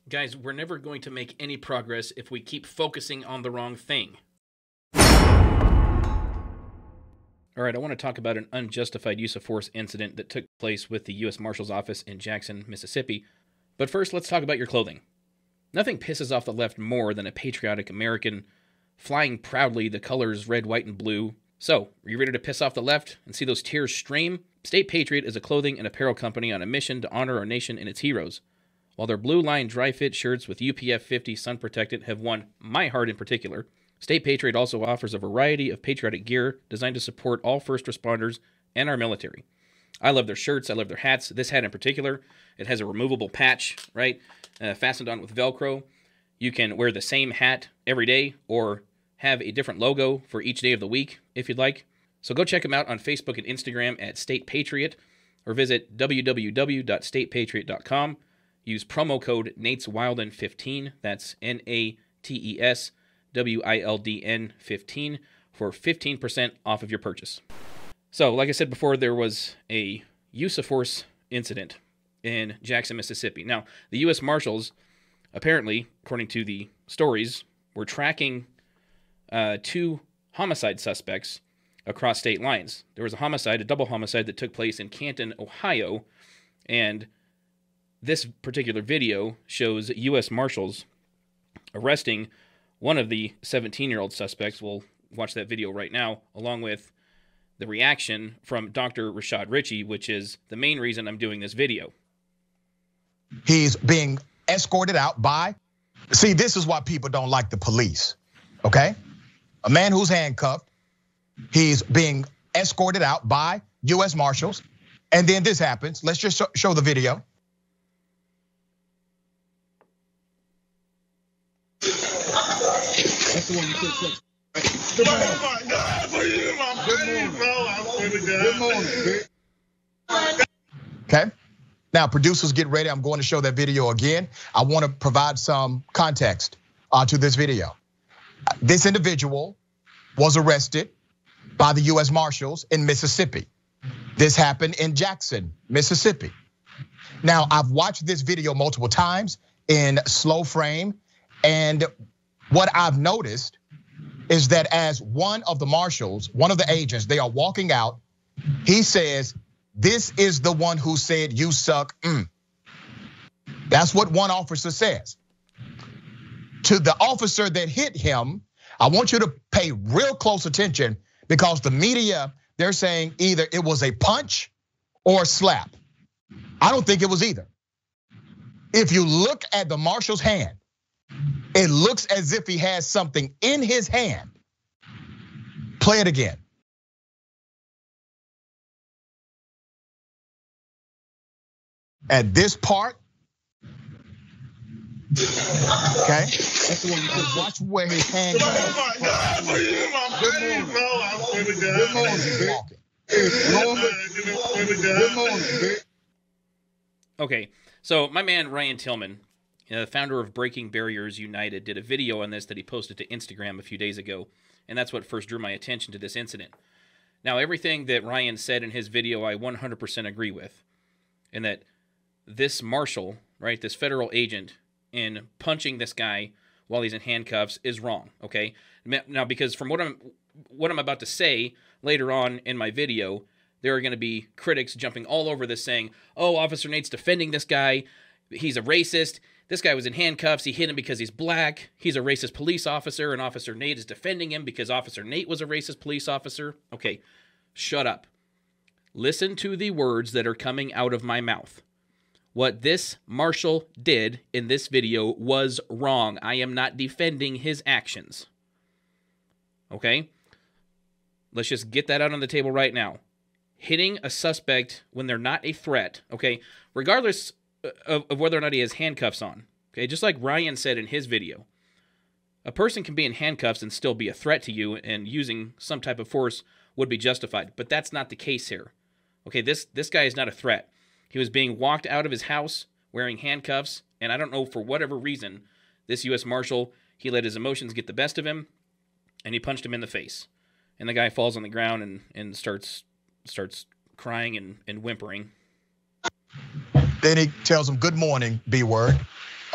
Guys, we're never going to make any progress if we keep focusing on the wrong thing. All right, I want to talk about an unjustified use of force incident that took place with the US Marshal's office in Jackson, Mississippi. But first, let's talk about your clothing. Nothing pisses off the left more than a patriotic American flying proudly the colors red, white, and blue. So, are you ready to piss off the left and see those tears stream? State Patriot is a clothing and apparel company on a mission to honor our nation and its heroes. While their Blue Line dry fit shirts with UPF 50 sun protectant have won my heart in particular, State Patriot also offers a variety of patriotic gear designed to support all first responders and our military. I love their shirts. I love their hats. This hat in particular, it has a removable patch, right, fastened on with Velcro. You can wear the same hat every day or have a different logo for each day of the week if you'd like. So go check them out on Facebook and Instagram at State Patriot or visit www.statepatriot.com. Use promo code NatesWilden15, that's NATESWILDN 15, for 15% off of your purchase. So, like I said before, there was a use of force incident in Jackson, Mississippi. Now, the U.S. Marshals, apparently, according to the stories, were tracking two homicide suspects across state lines. There was a double homicide that took place in Canton, Ohio, and this particular video shows U.S. Marshals arresting one of the 17-year-old suspects. We'll watch that video right now, along with the reaction from Dr. Richey, which is the main reason I'm doing this video. He's being escorted out by, see, this is why people don't like the police, okay? A man who's handcuffed, he's being escorted out by US Marshals, and then this happens. Let's just show the video. That's the one you took place. Good morning. Okay. Now, producers, get ready. I'm going to show that video again. I want to provide some context to this video. This individual was arrested by the US Marshals in Mississippi. This happened in Jackson, Mississippi. Now, I've watched this video multiple times in slow frame, and what I've noticed is that as one of the marshals, one of the agents, they are walking out, he says, "This is the one who said you suck." That's what one officer says. To the officer that hit him, I want you to pay real close attention, because the media, they're saying either it was a punch or a slap. I don't think it was either. If you look at the marshal's hand, it looks as if he has something in his hand. Play it again. At this part, okay, That's the one you took. watch where his hand goes. Good morning. Good morning. Okay, so my man Ryan Tillman, the founder of Breaking Barriers United, did a video on this that he posted to Instagram a few days ago, and that's what first drew my attention to this incident. Now, everything that Ryan said in his video, I 100% agree with, and that this marshal, right, this federal agent, in punching this guy while he's in handcuffs is wrong, okay? Now, because from what I'm about to say later on in my video, there are going to be critics jumping all over this saying, "Oh, Officer Nate's defending this guy. He's a racist. This guy was in handcuffs. He hit him because he's black. He's a racist police officer, and Officer Nate is defending him because Officer Nate was a racist police officer." Okay, shut up. Listen to the words that are coming out of my mouth. What this marshal did in this video was wrong. I am not defending his actions. Okay? Let's just get that out on the table right now. Hitting a suspect when they're not a threat, okay, regardless of whether or not he has handcuffs on, okay, just like Ryan said in his video, a person can be in handcuffs and still be a threat to you, and using some type of force would be justified, but that's not the case here. Okay, this guy is not a threat. He was being walked out of his house wearing handcuffs, and I don't know, for whatever reason, this U.S. Marshal, he let his emotions get the best of him, and he punched him in the face. And the guy falls on the ground and starts crying and whimpering. Then he tells him, "Good morning, B-word."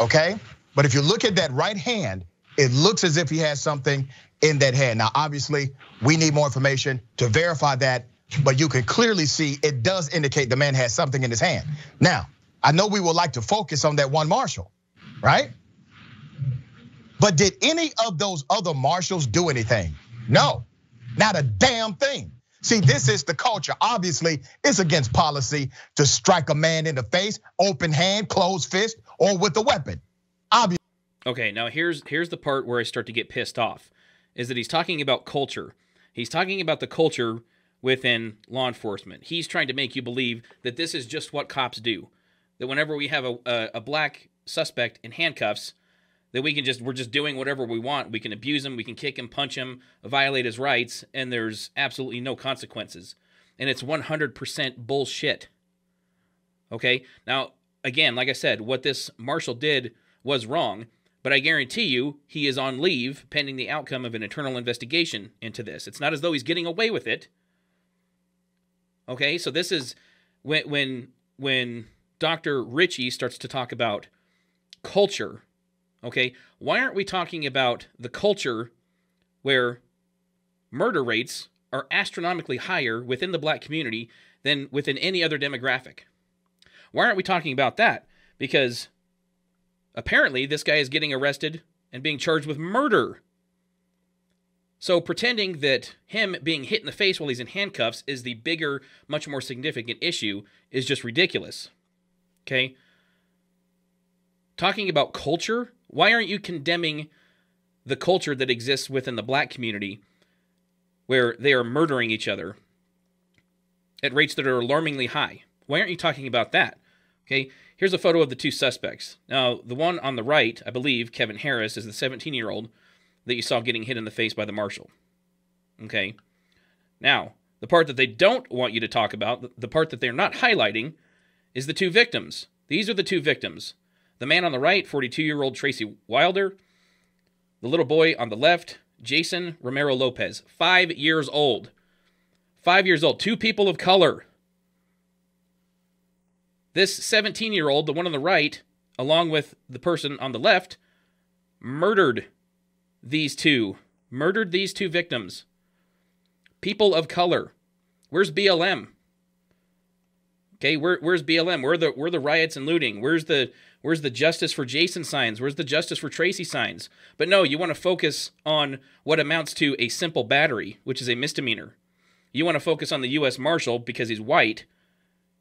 okay? But if you look at that right hand, it looks as if he has something in that hand. Now, obviously, we need more information to verify that, but you can clearly see it does indicate the man has something in his hand. Now, I know we would like to focus on that one marshal, right? But did any of those other marshals do anything? No, not a damn thing. See, this is the culture. Obviously, it's against policy to strike a man in the face, open hand, closed fist, or with a weapon. Obviously. Okay, now here's the part where I start to get pissed off, is that he's talking about culture. He's talking about the culture within law enforcement. He's trying to make you believe that this is just what cops do. That whenever we have a black suspect in handcuffs, that we're just doing whatever we want. We can abuse him, we can kick him, punch him, violate his rights, and there's absolutely no consequences. And it's 100% bullshit. Okay? Now, again, like I said, what this marshal did was wrong, but I guarantee you he is on leave pending the outcome of an internal investigation into this. It's not as though he's getting away with it. Okay? So this is when Dr. Richey starts to talk about culture. Okay, why aren't we talking about the culture where murder rates are astronomically higher within the black community than within any other demographic? Why aren't we talking about that? Because apparently this guy is getting arrested and being charged with murder. So pretending that him being hit in the face while he's in handcuffs is the bigger, much more significant issue is just ridiculous. Okay? Talking about culture, why aren't you condemning the culture that exists within the black community where they are murdering each other at rates that are alarmingly high? Why aren't you talking about that? Okay, here's a photo of the two suspects. Now, the one on the right, I believe, Kevin Harris, is the 17-year-old that you saw getting hit in the face by the marshal. Okay, now, the part that they don't want you to talk about, the part that they're not highlighting, is the two victims. These are the two victims. The man on the right, 42-year-old Tracy Wilder. The little boy on the left, Jason Romero Lopez, 5 years old. 5 years old, two people of color. This 17-year-old, the one on the right, along with the person on the left, murdered these two victims. People of color. Where's BLM? Okay, where's BLM? Where are the riots and looting? Where's the justice for Jason signs? Where's the justice for Tracy signs? But no, you want to focus on what amounts to a simple battery, which is a misdemeanor. You want to focus on the US Marshal, because he's white,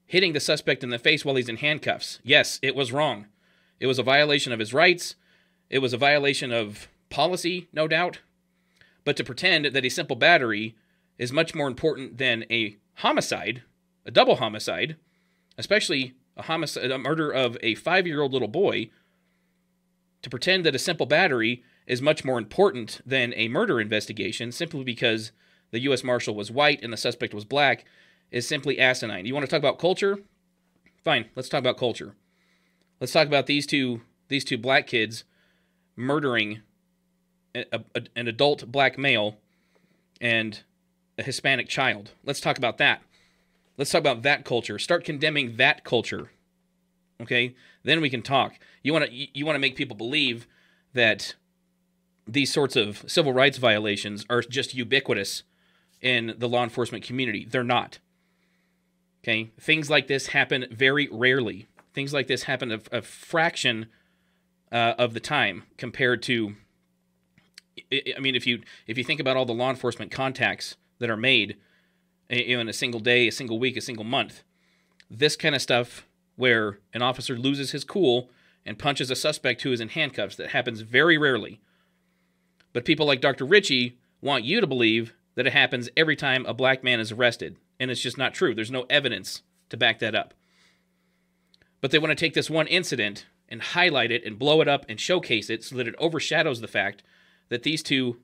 hitting the suspect in the face while he's in handcuffs. Yes, it was wrong. It was a violation of his rights. It was a violation of policy, no doubt. But to pretend that a simple battery is much more important than a homicide, a double homicide, especially a murder of a 5-year-old little boy, to pretend that a simple battery is much more important than a murder investigation simply because the U.S. Marshal was white and the suspect was black is simply asinine. You want to talk about culture? Fine, let's talk about culture. Let's talk about these two black kids murdering an adult black male and a Hispanic child. Let's talk about that. Let's talk about that culture. Start condemning that culture. Okay? Then we can talk. You want to make people believe that these sorts of civil rights violations are just ubiquitous in the law enforcement community. They're not. Okay? Things like this happen very rarely. Things like this happen a fraction of the time compared to, I mean, if you think about all the law enforcement contacts that are made in a single day, a single week, a single month, this kind of stuff where an officer loses his cool and punches a suspect who is in handcuffs, that happens very rarely. But people like Dr. Richey want you to believe that it happens every time a black man is arrested, and it's just not true. There's no evidence to back that up. But they want to take this one incident and highlight it and blow it up and showcase it so that it overshadows the fact that these two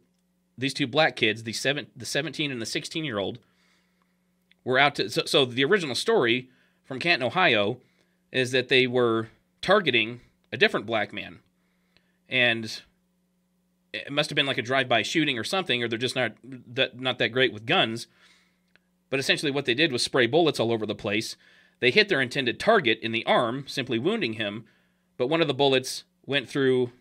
black kids, the 17 and the 16-year-old, were out to... So the original story from Canton, Ohio, is that they were targeting a different black man. And it must have been like a drive-by shooting or something, or they're just not that great with guns. But essentially what they did was spray bullets all over the place. They hit their intended target in the arm, simply wounding him, but one of the bullets went through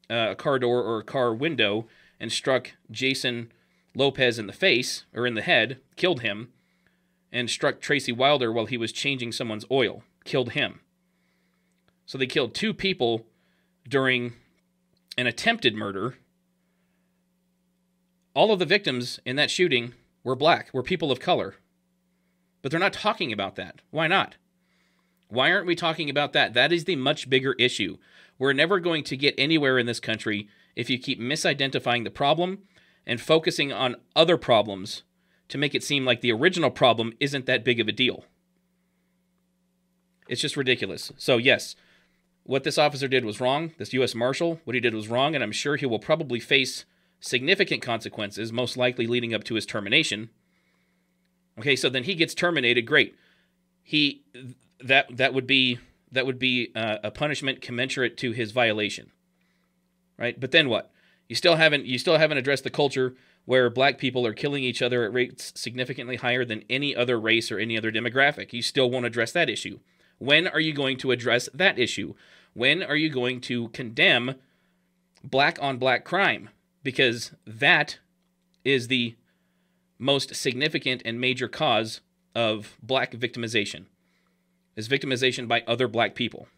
a car door or a car window and struck Jason Lopez in the face or in the head, killed him, and struck Tracy Wilder while he was changing someone's oil, killed him. So they killed 2 people during an attempted murder. All of the victims in that shooting were black, were people of color. But they're not talking about that. Why not? Why aren't we talking about that? That is the much bigger issue. We're never going to get anywhere in this country if you keep misidentifying the problem and focusing on other problems to make it seem like the original problem isn't that big of a deal. It's just ridiculous. So yes, what this officer did was wrong. This US Marshal, what he did was wrong, and I'm sure he will probably face significant consequences, most likely leading up to his termination. Okay, so then he gets terminated. Great. That would be a punishment commensurate to his violation, right? But then what? You still haven't addressed the culture where black people are killing each other at rates significantly higher than any other race or any other demographic. You still won't address that issue. When are you going to address that issue? When are you going to condemn black on black crime? Because that is the most significant and major cause of black victimization, is victimization by other black people.